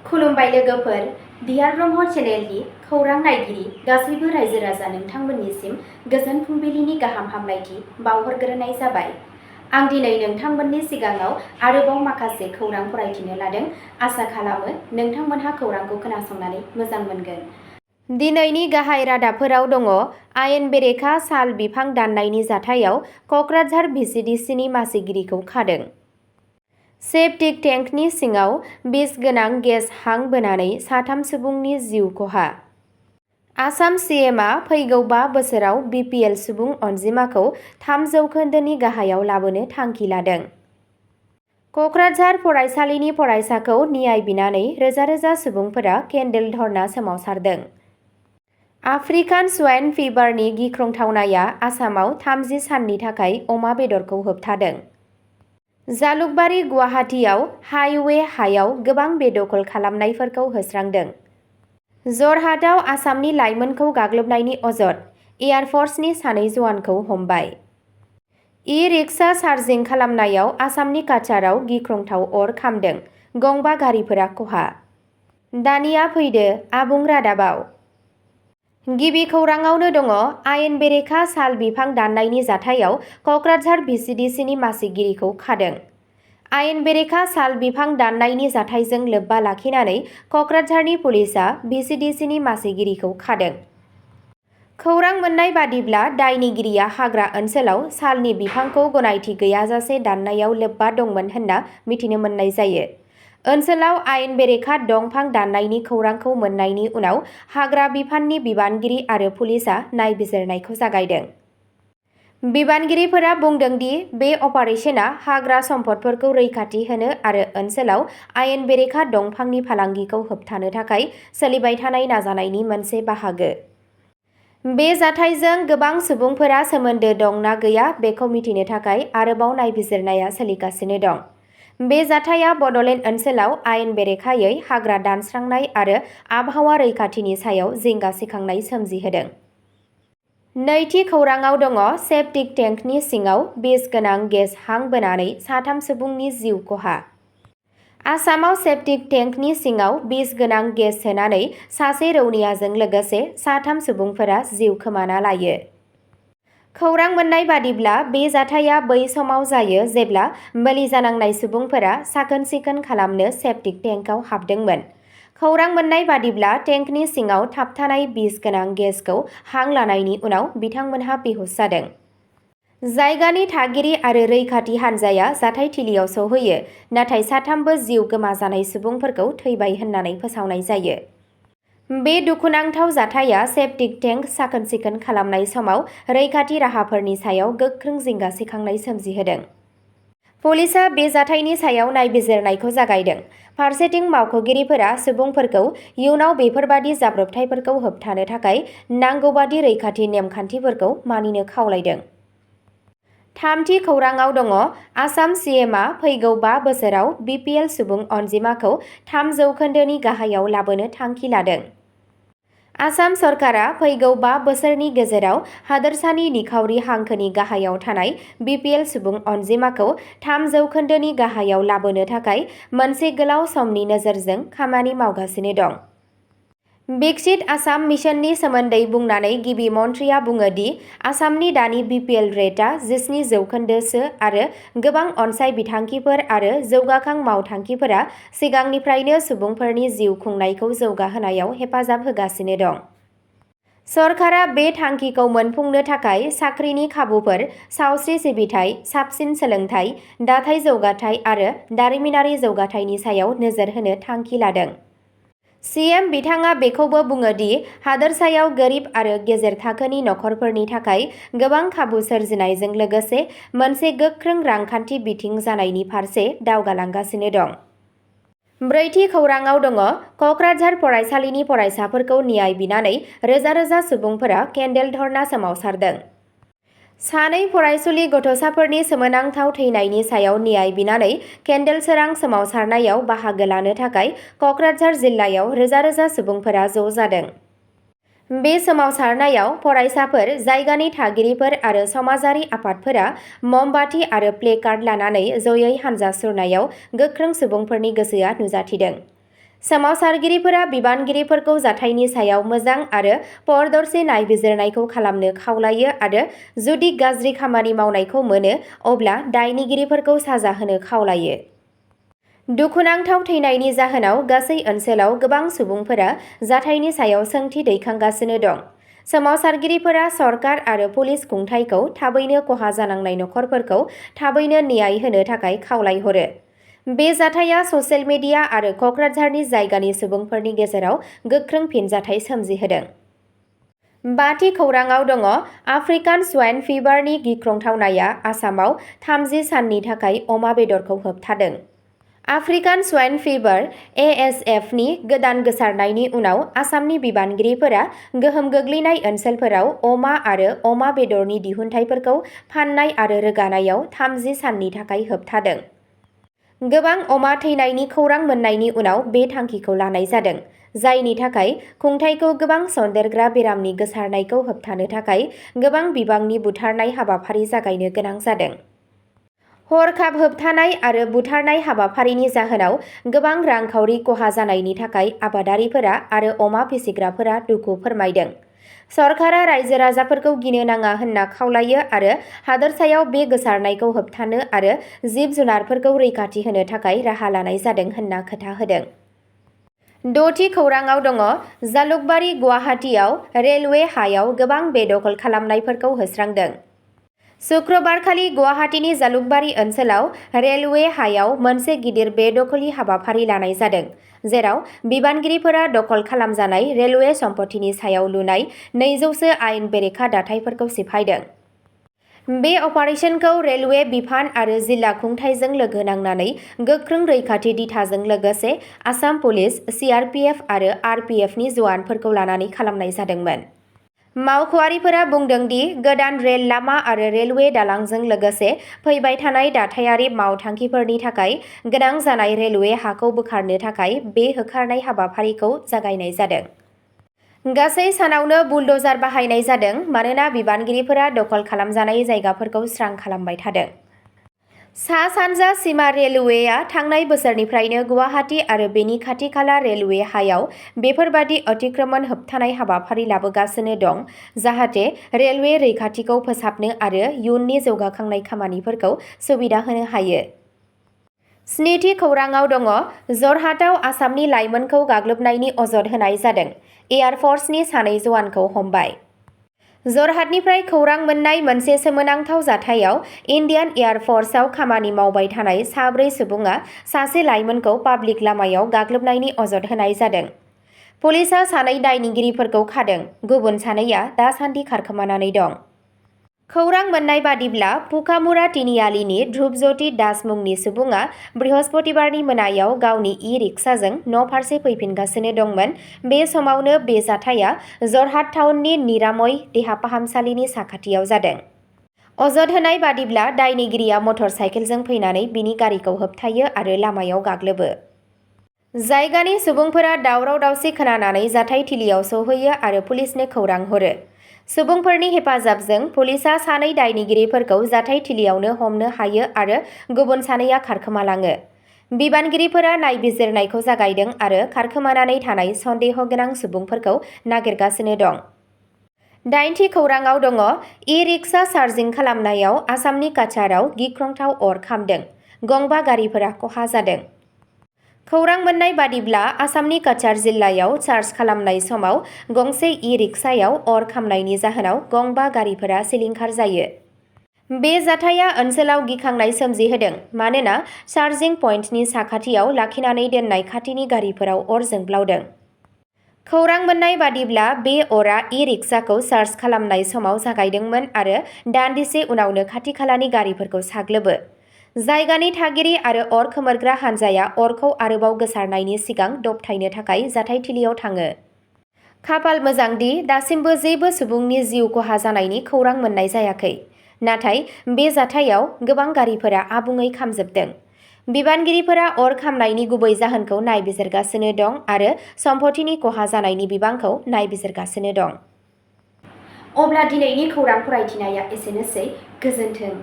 खुलुमबाय लोगोफोर, बिहार ब्रह्म चेनेलनि खौरां नायगिरि गासैबो रायजो राजा नोंथांमोननिसिम गोजोन फुंबिलिनि गाहाम हामलायथि बावहरग्रोनाय जाबाय। आं दिनै नोंथांमोननि सिगाङाव आरोबाव माखासे खौरां फरायथिनो लादों। आसा खालामो नोंथांमोनहा खौरांखौ खोनासंनानै मोजां मोनगोन। दिनैनि गाहाय रादाबफोराव दङ आयेन बेरेखा साल बिफां दाननायनि जाथायाव कक्राझार VCDCनि मासिगिरिखौ खादों। सेप्टिक टेंकनि सिङाव बिस गोनां गेस हां बोनानै साथाम सुबुंनि जिउ खहा। आसाम CMआ फैगौ 5 बोसोराव BPL सुबुं अनजिमाखौ 3% गाहायाव लाबोनो थांखि लादों। कक्राझार फरायसालिनि फरायसाखौ न्याय बिनानै रोजा रोजा सुबुंफोरा केन्डेल धर्ना सोमावसारदों। आफ्रिकान स्वाइन फिभारनि गिख्रंथावनाया आसामाव 30 साननि थाखाय अमा बेदरखौ होबथादों। जालुकबारी गुवाहाटीआव हाइवे हायाव गोबां बेदखल खालामनायफोरखौ होस्रांदों। जरहाटआव आसामनि लाइमोनखौ गाग्लोबनायनि अजद, एयारफर्सनि 2 जवानखौ हमबाय। ई-रिक्सा चार्जिं खालामनायाव आसामनि काछाराव गिख्रंथाव अर खामदों, गंबा गारिफोरा खहा। दानिया फैदो आबुं रादाबाव। गिबि खौराङावनो दङ आयेन बेरेखा साल बिफां दाननायनि जाथायाव कक्राझार VCDCनि मासिगिरिखौ खादों। आयेन बेरेखा साल बिफां दाननायनि जाथायजों लोब्बा लाखिनानै कक्राझारनि पुलिसआ VCDCनि मासिगिरिखौ खादों। खौरां मोननाय बादिब्ला दायनिगिरिया हाग्रा ओनसोलाव सालनि बिफांखौ गनायथि गैयाजासे दाननायाव लोब्बा दंमोन होनना मिथिनो मोननाय जायो। ओनसोलाव आयेन बेरेखा दंफां दाननायनि खौरांखौ मोननायनि उनाव हाग्रा बिफाननि बिबानगिरि आरो पुलिसआ नायबिजिरनायखौ जागायदों। बिबानगिरिफोरा बुंदों दि बे अपारेशना हाग्रा सम्पदफोरखौ रैखाथि होनो आरो ओनसोलाव आयेन बेरेखा दंफांनि फालांगिखौ होबथानो थाखाय सोलिबाय थानाय नाजानायनि मोनसे बाहागो। बे जाथायजों गोबां सुबुंफोरा सोमोन्दो दं ना गैया बेखौ मिथिनो थाखाय आरोबाव नायबिजिरनाया सोलिगासिनो दं। बे जाथाया बडलेण्ड ओनसोलाव आयेन बेरेखायै हाग्रा दानस्रांनाय आरो आबहावा रैखाथिनि सायाव जिंगा सिखांनाय सोमजिहोदों। नैथि खौराङाव दङ सेप्टिक टेंकनि सिङाव बिस गोनां गेस हां बोनानै साथाम सुबुंनि जिउ खहा। आसामाव सेप्टिक टेंकनि सिङाव बिस गोनां गेस सोनानै सासे रौनियाजों लोगोसे साथाम सुबुंफोरा जिउ खोमाना लायो। खौरां मोननाय बादिब्ला बे जाथाया बै समाव जायो जेब्ला बोलि जानांनाय सुबुंफोरा साखोन सिखोन खालामनो सेप्टिक टेंकआव हाबदोंमोन। खौरां मोननाय बादिब्ला टेंकनि सिङाव थाबथानाय बिस गोनां गेसखौ हां लानायनि उनाव बिथांमोनहा बेहुस जादों। जायगानि थागिरि आरो रैखाथि हान्जाया जाथायथिलियाव सौहैयो, नाथाय साथामबो जिउ गोमाजानाय सुबुंफोरखौ थैबाय होननानै फोसावनाय जायो। बे दुखुनांथाव जाथाया सेप्टिक टेंक साखोन सिखोन खालामनाय समाव रैखाथि राहाफोरनि सायाव गोख्रों जिंगा सिखांनाय सोमजिहोदों। पुलिसआ बे जाथायनि सायाव नायबिजिरनायखौ जागायदों। फारसेथिं मावख'गिरिफोरा सुबुंफोरखौ इयुनाव बेफोरबादि जाब्रबथायफोरखौ होबथानो थाखाय नांगौबादि रैखाथि नेमखान्थिफोरखौ मानिनो खावलायदों। थामथि खौराङाव दङ आसाम CMआ फैगौ 5 बोसोराव BPL सुबुं अनजिमाखौ 3% गाहायाव लाबोनो थांखि लादों। आसाम सरकारा फैगौ 5 बोसोरनि गेजेराव हादोरसानि निखावरि हांखोनि गाहायाव थानाय BPL सुबुं अनजिमाखौ 3% गाहायाव लाबोनो थाखाय मोनसे गोलाव समनि नोजोरजों खामानि मावगासिनो दं। विकसित आसाम मिशननि सोमोन्दै बुंनानै गिबि मन्थ्रिया बुङो दि आसामनि दानि BPL रेटआ 17% आरो गोबां अनसाय बिथांखिफोर आरो जौगाखां मावथांखिफोरा सिगांनिफ्रायनो सुबुंफोरनि जिउ खुंनायखौ जौगाहोनायाव हेफाजाब होगासिनो दं। सरकारा बे थांखिखौ मोनफुंनो थाखाय साख्रिनि खाबुफोर, सावस्रि सिबिथाइ, साबसिन सोलोंथाइ, दाथाय जौगाथाय आरो दारिमिनारि जौगाथायनि सायाव नोजोर होनो थांखि लादों। CM बिथाङा बेखौबो बुङो दि हादोरसायाव गोरिब आरो गेजेर थाखोनि नखरफोरनि थाखाय गोबां खाबु सोरजिनायजों लोगोसे मोनसे गोख्रों रांखान्थि बिथिं जानायनि फारसे दावगालांगासिनो दं। ब्रैथि खौराङाव दङ कक्राझार फरायसालिनि फरायसाफोरखौ न्याय बिनानै रोजा रोजा सुबुंफोरा केन्डेल धर्ना सोमावसारदों। सानै फरायसुलि गथ'साफोरनि सोमोनांथाव थैनायनि सायाव न्याय बिनानै केन्डेल सोरां सोमावसारनायाव बाहागो लानो थाखाय कक्राझार जिल्लायाव रोजा रोजा सुबुंफोरा ज' जादों। बे सोमावसारनायाव फरायसाफोर, जायगानि थागिरिफोर आरो समाजारि आफादफोरा ममबाति आरो प्लेकार्ड लानानै जयै हानजा सुरनायाव गोख्रों सुबुंफोरनि गोसोआ नुजाथिदों। सोमावसारगिरिफोरा बिबानगिरिफोरखौ जाथायनि सायाव मोजां आरो पारदर्शी नायबिजिरनायखौ खालामनो खावलायो आरो जुदि गाज्रि खामानि मावनायखौ मोनो अब्ला दायनिगिरिफोरखौ साजा होनो खावलायो। दुखुनांथाव थैनायनि जाहोनाव गासै ओनसोलाव गोबां सुबुंफोरा जाथायनि सायाव सोंथि दैखांगासिनो दं। सोमावसारगिरिफोरा सरकार आरो पुलिस खुंथायखौ थाबैनो खहा जानांनाय नखरफोरखौ थाबैनो न्याय होनो थाखाय खावलायहरो। बे जाथाया ससियेल मिडिया आरो कक्राझारनि जायगानि सुबुंफोरनि गेजेराव गोख्रों फिनजाथाय सोमजिहोदों। बाथि खौराङाव दङ आफ्रिकान स्वाइन फिभारनि गिख्रंथावनाया आसामाव 30 साननि थाखाय अमा बेदरखौ होबथादों। आफ्रिकान स्वाइन फिभार (ASF)नि गोदान गोसारनायनि उनाव आसामनि बिबानगिरिफोरा गोहोम गोग्लैनाय ओनसोलफोराव अमा आरो अमा बेदरनि दिहुनथायफोरखौ फाननाय आरो रोगानायाव 30 साननि थाखाय होबथादों। गोबां अमा थैनायनि खौरां मोन्नायनि उनाव बे थांखिखौ लानाय जादों, जायनि थाखाय खुंथायखौ गोबां सन्देरग्रा बेरामनि गोसारनायखौ होबथानो थाखाय गोबां बिबांनि बुथारनाय हाबाफारि जागायनो गोनां जादों। हरखाब होबथानाय आरो बुथारनाय हाबाफारिनि जाहोनाव गोबां रांखावरि खहा जानायनि थाखाय आबादारिफोरा आरो अमा फिसिग्राफोरा दुखु फोरमायदों। सरकारा रायजो-राजाफोरखौ गिनो नाङा होनना खावलायो आरो हादोरसायाव बे गोसारनायखौ होबथानो आरो जिब-जुनारफोरखौ रैखाथि होनो थाखाय राहा लानाय जादों होनना खोथा होदों। द'थि खौराङाव दङ जालुकबारी गुवाहाटीआव रेलवे हायाव गोबां बेदखल खालामनायफोरखौ होस्रांदों। शुक्रबारखालि गुवाहाटीनि जालुकबारी ओनसोलाव रेलवे हायाव मोनसे गिदिर बेदखलि हाबाफारि लानाय जादों, जेराव बिबानगिरिफोरा दखल खालामजानाय रेलवे सम्पथिनि सायाव लुनाय 200सो आयेन बेरेखा दाथायफोरखौ सिफायदों। बे अपारेसनखौ रेलवे बिफान आरो जिल्ला खुंथायजों लोगो नांनानै गोख्रों रैखाथि दिथाजों लोगोसे आसाम पुलिस, CRPF आरो RPFनि जवानफोरखौ लानानै खालामनाय जादोंमोन। मावख'आरिफोरा बुंदों दि गोदान रेल लामा आरो रेलवे दालांजों लोगोसे फैबाय थानाय दाथायारि मावथांखिफोरनि थाखाय गोनां जानाय रेलवे हाखौ बोखारनो थाखाय बे होखारनाय हाबाफारिखौ जागायनाय जादों। गासै सानावनो बुलडजार बाहायनाय जादों मानोना बिबानगिरिफोरा दखल खालामजानाय जायगाफोरखौ स्रां खालामबाय थादों। सा-सानजा सीमा रेलवेआ थांनाय बोसोरनिफ्रायनो गुवाहाटी आरो बेनि खाथि-खाला रेलवे हायाव बेफोरबादि अतिक्रमण होबथानाय हाबाफारि लाबोगासिनो दं, जाहाथे रेलवे रैखाथिखौ फोसाबनो आरो इयुननि जौगाखांनाय खामानिफोरखौ सुबिदा होनो हायो। स्निथि खौराङाव दङ जरहाटआव आसामनि लाइमोनखौ गाग्लोबनायनि अजद होनाय जादों। एयारफर्सनि सानै जवानखौ हमबाय। जरहाटनिफ्राय खौरां मोन्नाय मोनसे सोमोनांथाव जाथायाव इन्डियान एयार फर्सआव खामानि मावबाय थानाय 4 सुबुङा सासे लाइमोनखौ पाब्लिक लामायाव गाग्लोबनायनि अजद होनाय जादों। पुलिसआ सानै दायनिगिरिफोरखौ खादों, गुबुन सानैया दासान्दि खारखोमानानै दं। खौरां मोन्नाय बादिब्ला पुकामुरा तिनिआलिनि ध्रुबज्यति दास मुंनि सुबुङा बृहस्पतिबारनि मोनायाव गावनि इ-रिक्साजों न'फारसे फैफिनगासिनो दंमोन। बे समावनो बे जाथाया जरहाट टाउननि निरामय देहा फाहामसालिनि साखाथियाव जादों। अजद होनाय बादिब्ला दायनिगिरिया मटर साइकेलजों फैनानै बिनि गारिखौ होबथायो आरो लामायाव गाग्लोबो। जायगानि सुबुंफोरा दावराव-दावसि खोनानानै जाथायथिलियाव सौहैयो आरो पुलिसनो खौरां हरो। सुबुंफोरनि हेफाजाबजों पुलिसआ सानै दायनिगिरिफोरखौ जाथायथिलियावनो हमनो हायो आरो गुबुन सानैया खारखोमालाङो। बिबानगिरिफोरा नायबिजिरनायखौ जागायदों आरो खारखोमानानै थानाय सन्देह गोनां सुबुंफोरखौ नागिरगासिनो दं। 8थि खौराङाव दङ इ-रिक्सा चार्जिं खालामनायाव आसामनि काछाराव गिख्रंथाव अर खामदों, गंबा गारिफोरा खहा जादों। खौरां मोन्नाय बादिब्ला आसामनि काछार जिल्लायाव चार्ज खालामनाय समाव गंसे इ-रिक्सायाव अर खामनायनि जाहोनाव गंबा गारिफोरा सिलिंखार जायो। बे जाथाया ओनसोलाव गिखांनाय सोमजिहोदों मानोना चार्जिं पइन्टनि साखाथियाव लाखिनानै दोननाय खाथिनि गारिफोराव अर जोंब्लावदों। खौरां मोन्नाय बादिब्ला बे अरा इ-रिक्साखौ चार्ज खालामनाय समाव जागायदोंमोन आरो दान्दिसे उनावनो खाथि-खालानि गारिफोरखौ साग्लोबो। जायगानि थागिरि आरो अर खोमोरग्रा हान्जाया अरखौ आरोबाव गोसारनायनि सिगां दबथायनो थाखाय जाथायथिलियाव थाङो। खाफाल मोजां दि दासिमबो जेबो सुबुंनि जिउ खहा जानायनि खौरां मोन्नाय जायाखै, नाथाय बे जाथायाव गोबां गारिफोरा आबुङै खामजोबदों। बिबानगिरिफोरा अर खामनायनि गुबै जाहोनखौ नायबिजिरगासिनो दं आरो सम्पथिनि खहा जानायनि बिबांखौ नायबिजिरगासिनो दं। अब्ला दिनैनि खौरां फरायथिनाया एसेनोसै, गोजोन्थों।